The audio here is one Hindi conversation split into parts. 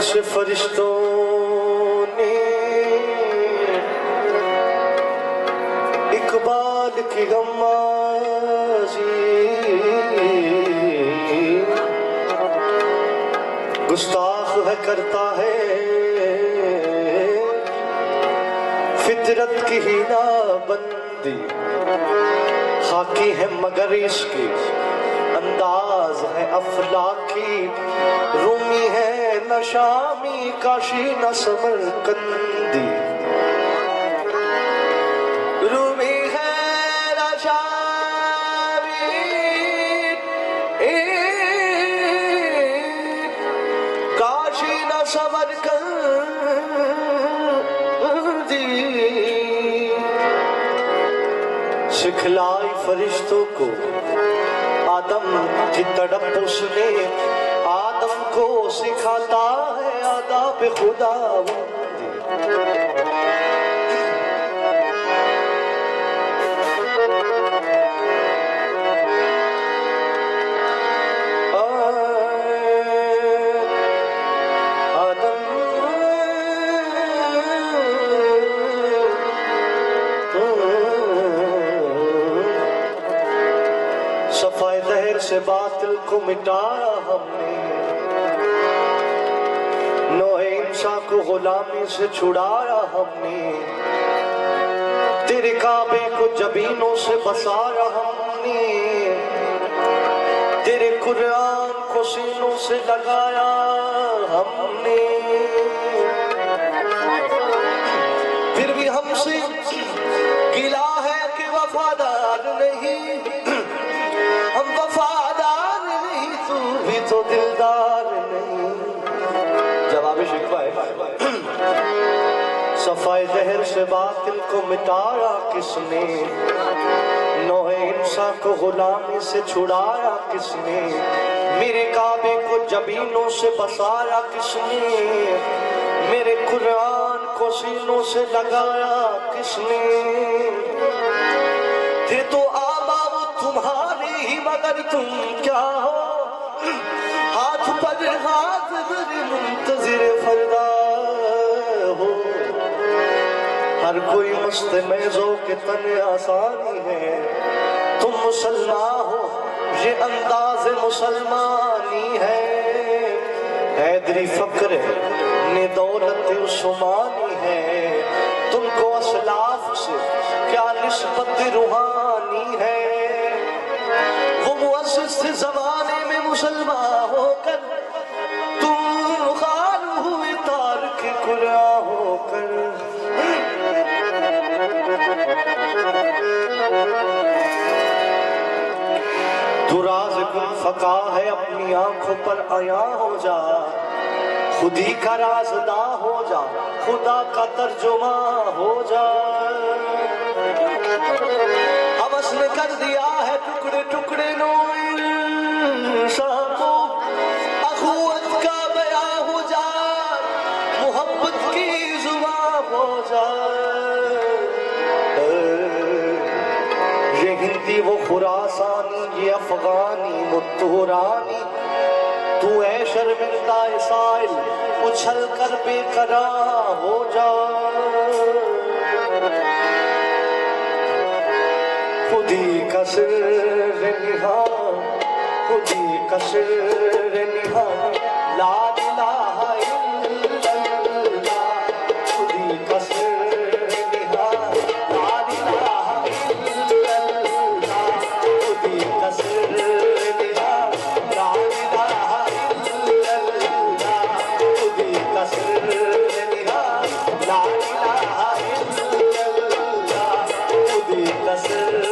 नक्श फरिश्तों ने इकबाल की गम्माजी गुस्ताख है करता है फितरत की ही नाबंदी, खाकी है मगर इसकी अंदाज है अफलाकी, रूमी है न शामी काशी न समरकंदी, रूमी है न शामी काशी न समरकंदी। सिखलाई फरिश्तों को आदम की तड़प, उसने आदम को सिखाता है आदाब खुदा। सफाए दहर से बातिल को मिटाया हमने, नौए इंसान को गुलामी से छुड़ाया हमने, तेरे काबे को जबीनों से बसाया हमने, तेरे कुरान को सीनों से लगाया हमने, फिर भी हमसे गिला है कि वफादार नहीं, हम वफादार नहीं, तू भी तो दिलदार नहीं। जवाब शिकवा है। सफाए जहर से बातिल को मिटाया किसने, नौहे इंसान को गुलामी से छुड़ाया किसने, मेरे काबे को जबीनों से बसाया किसने, मेरे कुरान को सीनों से लगाया किसने, थे तो आबा वो तुम्हारे ही मगर तुम क्या हो, हाथ पर हाथ मेरे मुंतजिर फरदा हो, हर कोई मस्त मैज़ो के तन आसानी है, तुम मुसलमान हो ये अंदाज मुसलमानी है, हैदरी फक्र ने दौलत उस्मानी है, तुमको असलाफ से क्या निस्बत रूहानी है, वो मुअस्सिस ज़माने में मुसलमान होकर तुम खान हुए तारिक कुरान होकर। तू राज़ फका है अपनी आंखों पर आया हो जा, खुदी का राज़दा हो जा, खुदा का तर्जुमा हो जा, हवस ने कर दिया है टुकड़े टुकड़े को, अखुवत का बयां हो जा, मोहब्बत की जुबान हो जा, ये हिंदी वो खुरासानी ये अफगानी मुत्तुरानी, तू ऐ शर्मिंदा साइल उछल कर बेकरार हो जा, खुदी का सिर निहा, खुदी का सिर निहा, ला इलाहा इल्लल्लाह, खुदी का सिर निहा, ला इलाहा इल्लल्लाह, खुदी का सिर निहा, ला इलाहा इल्लल्लाह, खुदी का सिर निहा, ला इलाहा इल्लल्लाह, खुदी का सिर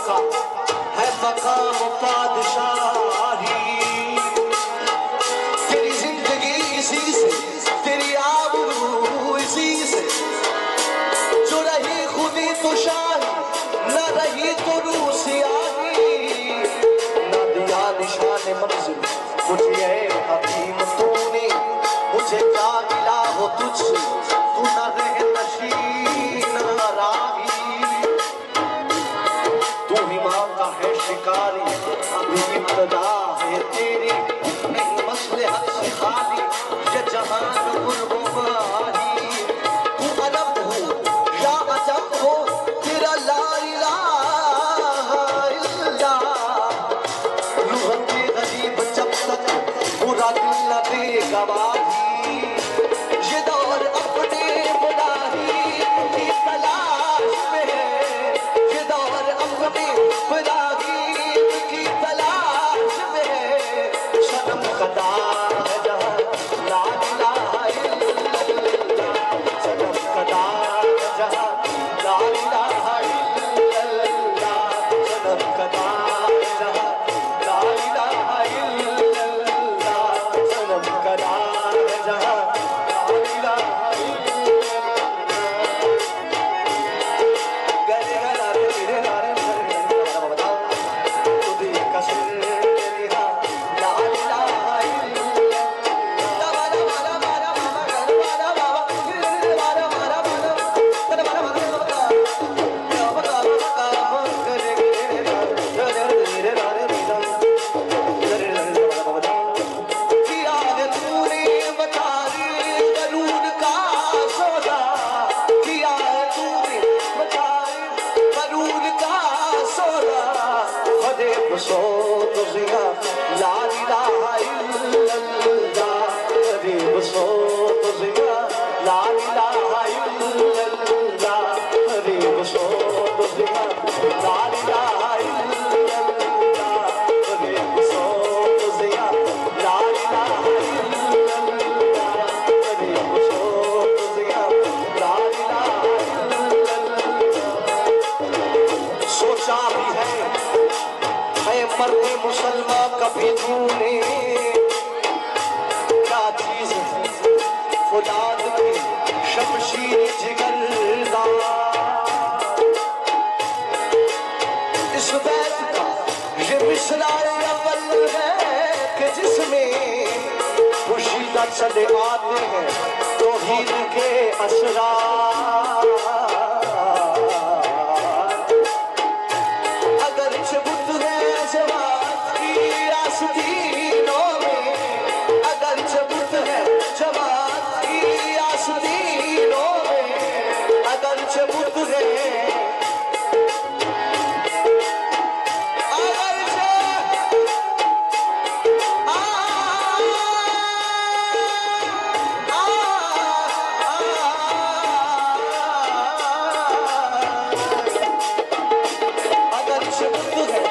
का है मकाम बादशाही। तेरी जिंदगी इसी से, तेरी आबरू इसी से, जो रही खुदी तो शाही, न रही तो रूसियाही। न दिया निशान मंजिल मुझे ऐ हकीम तूने, मुझे क्या मिला हो तुझसे, तू न रहे नशीन न राही। तू ही मांगा है शिकारी, अभी इब्तदा है तेरी, नहीं मसले हद से खाली, ये जहान गुरबानी। तू अदब हो या अजब हो, तेरा ला इलाहा इल्लल्लाह। रूह के गरीब जब तक बुरा दिल न दे गवाही, ये दौर अपने बुलाही की तलाश में है, ये दौर अपने बुलाही की तलाश में है। शर्म कदा है जहाँ ला इलाहा इल्लल्लाह, शर्म कदा है जहाँ ला इलाहा इल्लल्लाह, शर्म कदा है जहाँ ला इलाहा इल्लल्लाह, शर्म कदा है जहाँ ला इलाहा इल्लल्लाह। गरे गरे तेरे नारे नजर बता, खुदी का सिर तेरा ला इलाहा इल्लल्लाह। मारा मारा मारा मामा घर मारा बाबा, मारा मारा मारा तेरे मारा मारा बता, या बता बता करे तेरे नारे तेरे नारे निजाम गरे गरे बता। किया है तूने बता रे कानून का सौदा, किया है तूने बता रे कानून का सौदा। फदे बसो तुझिया ला इलाहा इल्लल्लाह, फदे बसो तुझिया ला इलाहा इल्लल्लाह, फदे बसो तुझिया ला इलाहा इल्लल्लाह, फदे बसो तुझिया ला इलाहा इल्लल्लाह, फदे बसो तुझिया ला इलाहा इल्लल्लाह। सोचा भी है मर्द मुसलमान कभी तूने, क्या चीज है फुलाद की शमशीर जिगरदार। इस बैत का ये मिसराए अव्वल है कि जिसमें खुशीदा चले आते हैं तौहीद के असरार। अगर चबुत है जमात की आस्तीनों में, अगर चबुत है जमात की आस्तीनों में, अगर चबुत है अगर चबुत है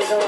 जाओ